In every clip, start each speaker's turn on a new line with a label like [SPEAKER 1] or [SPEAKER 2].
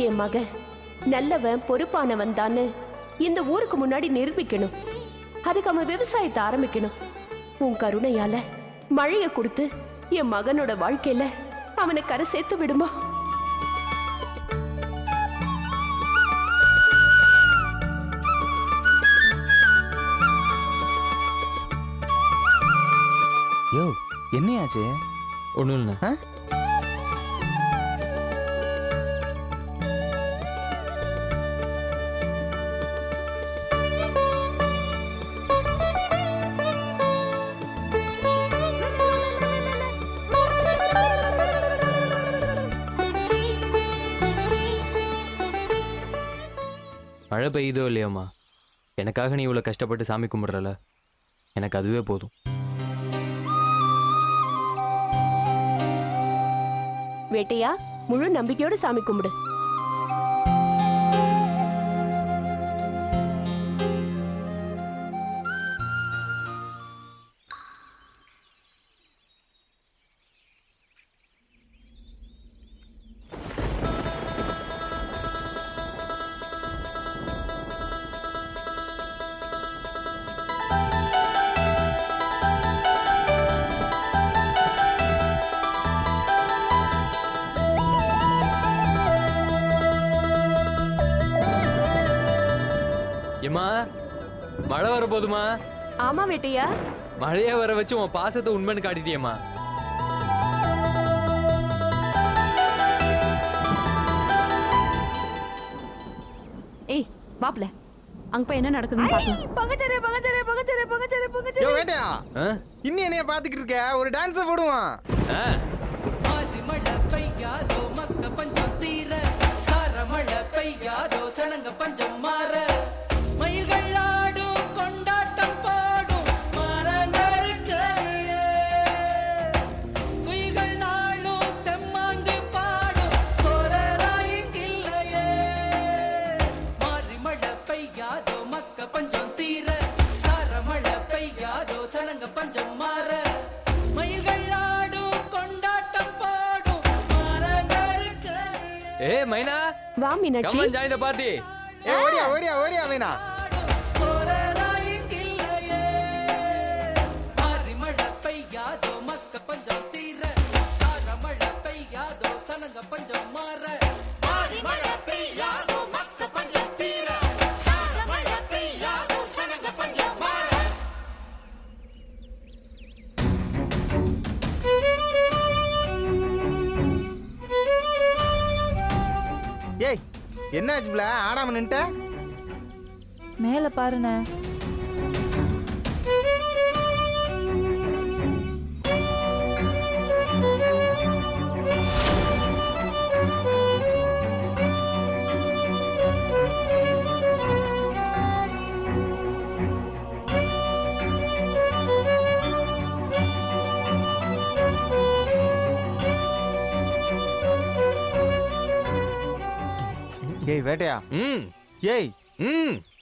[SPEAKER 1] என் மகன் நல்லவன் பொறுப்பானவன் தான்னு இந்த ஊருக்கு முன்னாடி நிரூபிக்கணும். அதுக்கு அவன் விவசாயத்தை ஆரம்பிக்கணும். உன் கருணையால மழைய கொடுத்து என் மகனோட வாழ்க்கையில அவனை கரை சேர்த்து விடுமா?
[SPEAKER 2] யோ, என்னையாச்சு?
[SPEAKER 3] ஒன்றும் இல்லை. மழை பெய்யுதோ இல்லையோம்மா, எனக்காக நீ இவ்வளோ கஷ்டப்பட்டு சாமி கும்பிட்றல, எனக்கு அதுவே போதும்.
[SPEAKER 1] வேட்டையா, முழு நம்பிக்கையோட சாமி கும்பிடு.
[SPEAKER 3] ஏம்மா, மழை வர போதுமா?
[SPEAKER 1] ஆமா வேட்டையா.
[SPEAKER 3] மழைய வர வச்சு உன் பாசத்தை உண்மைன்னு காட்டிட்டியம்மா.
[SPEAKER 4] ஏய் பாப்ல, அங்க போய் என்ன நடக்குதுன்னு பாக்கலாம்.
[SPEAKER 1] பங்கச்சரே பங்கச்சரே பங்கச்சரே பங்கச்சரே பங்கச்சரே.
[SPEAKER 2] யோ வேட்டையா, இன்னும் என்னைய பாத்துக்கிட்டு இருக்க? ஒரு டான்ஸ் போடுவான்.
[SPEAKER 5] ஆதி மழை பெய்யாதோ மக்க பஞ்சம் தீர, சார மழை பெய்யாதோ சனங்க பஞ்சம் மாற, மயில்கள் ஆடும் கொண்டாட்டம் பாடும் மரங்களுக்கு, குயில்கள் நாளும் தெம்மாங்கு பாடும் சோரராயில்லையே. மாறி மழை பெய்யாதோ மக்க பஞ்சம் தீர, சார மழை பெய்யாதோ சனங்க பஞ்சம் மாற, மயில்கள் ஆடும் கொண்டாட்டம் பாடும் மரங்களுக்கு.
[SPEAKER 3] ஏ மைனா,
[SPEAKER 1] வா Meenakshi.
[SPEAKER 3] come and join the party.
[SPEAKER 2] ஏ ஓடியா ஓடியா ஓடியா வேணா.
[SPEAKER 5] சோரராயில்லையே. மாறி மழை பெய்யாதோ மக்க பஞ்சம் தீர, சார மழை பெய்யாதோ சனங்க பஞ்சம் மாற, மாறி மழை பெய்யாதோ மக்க பஞ்சம் தீர, சார மழை பெய்யாதோ சனங்க பஞ்சம் மாற.
[SPEAKER 2] ஏய், என்னாச்சு பிள்ள? ஆடாம நின்ட்ட?
[SPEAKER 6] மேல பாருண்ணே.
[SPEAKER 2] ஏய் வேட்டையா, ஏய்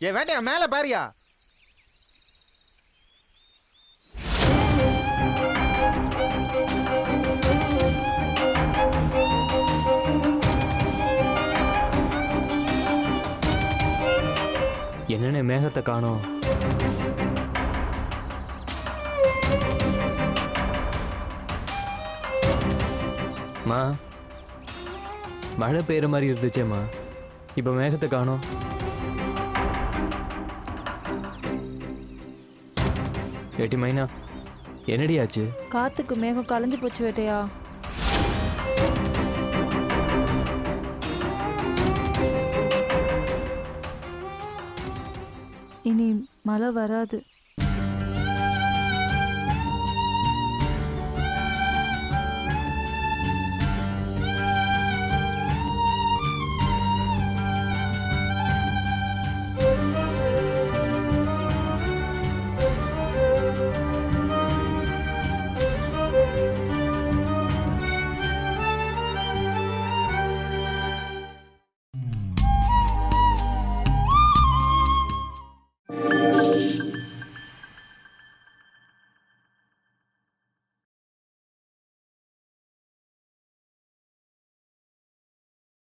[SPEAKER 2] ஏ வேட்டையா, மேல பாரியா.
[SPEAKER 3] என்னென்ன மேகத்தை காணோம்? மா, மழை பெய்யுற மாதிரி இருந்துச்சேம்மா, இப்ப மேகத்தை காணோம். ஏட்டி மைனா, என்னடி ஆச்சு?
[SPEAKER 6] காத்துக்கு மேகம் கலைஞ்சு போச்சு வேட்டையா. இனி மழை வராது.